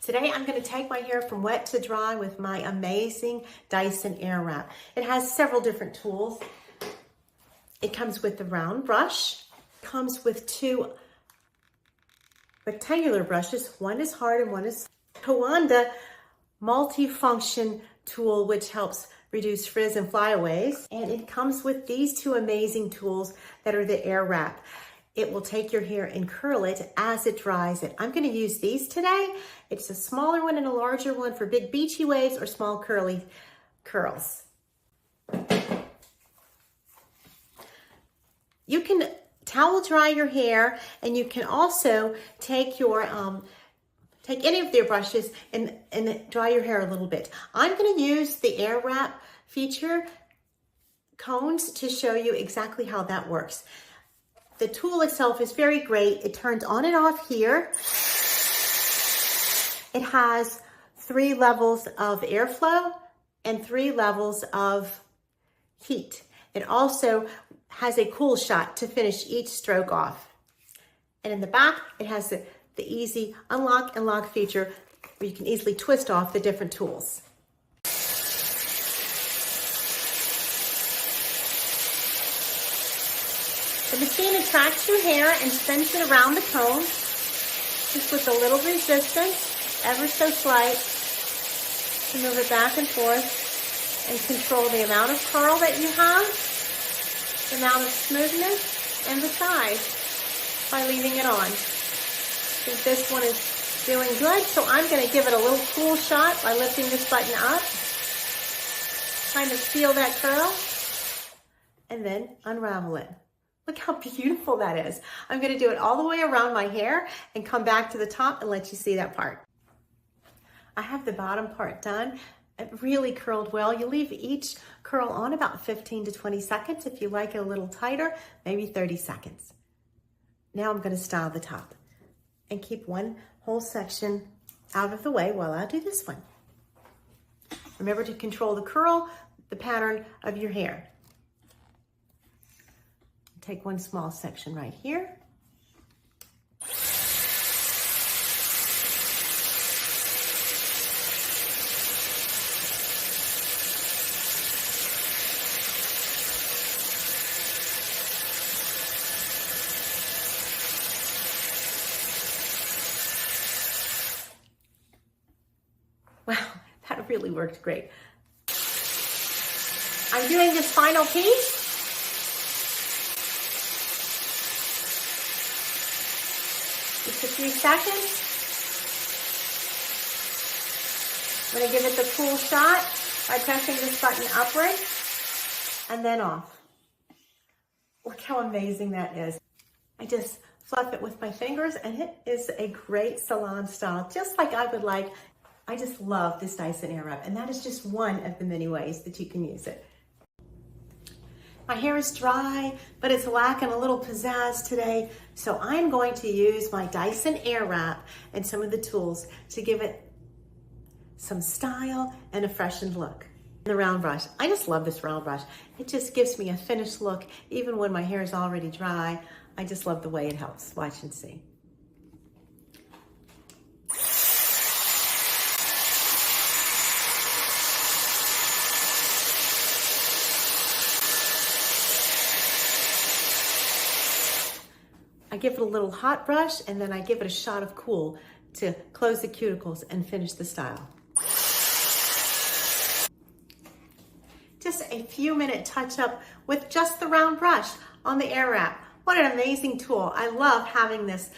Today I'm going to take my hair from wet to dry with my amazing Dyson AIRWRAP. It has several different tools. It comes with the round brush, comes with two rectangular brushes. One is hard and one is Coanda multi-function tool, which helps reduce frizz and flyaways. And it comes with these two amazing tools that are the AIRWRAP. It will take your hair and curl it as it dries it. I'm going to use these today. It's a smaller one and a larger one for big beachy waves or small curly curls. You can towel dry your hair, and you can also take your take any of their brushes and dry your hair a little bit. I'm going to use the AIRWRAP feature cones to show you exactly how that works. The tool itself is very great. It turns on and off here. It has 3 levels of airflow and 3 levels of heat. It also has a cool shot to finish each stroke off. And in the back, it has the easy unlock and lock feature where you can easily twist off the different tools. The machine attracts your hair and spins it around the comb, just with a little resistance, ever so slight, to move it back and forth and control the amount of curl that you have, the amount of smoothness, and the size by leaving it on. I think this one is doing good, so I'm going to give it a little cool shot by lifting this button up, trying to feel that curl, and then unravel it. Look how beautiful that is. I'm going to do it all the way around my hair and come back to the top and let you see that part. I have the bottom part done. It really curled well. You leave each curl on about 15 to 20 seconds. If you like it a little tighter, maybe 30 seconds. Now I'm going to style the top and keep one whole section out of the way while I do this one. Remember to control the curl, the pattern of your hair. Take one small section right here. Wow, that really worked great. I'm doing this final piece. Just a few seconds. I'm going to give it the cool shot by pressing this button upward and then off. Look how amazing that is. I just fluff it with my fingers and it is a great salon style, just like I would like. I just love this Dyson AIRWRAP, and that is just one of the many ways that you can use it. My hair is dry, but it's lacking a little pizzazz today, so I'm going to use my Dyson AIRWRAP and some of the tools to give it some style and a freshened look. The round brush, I just love this round brush. It just gives me a finished look, even when my hair is already dry. I just love the way it helps. Watch and see. I give it a little hot brush, and then I give it a shot of cool to close the cuticles and finish the style. Just a few minute touch up with just the round brush on the AIRWRAP. What an amazing tool. I love having this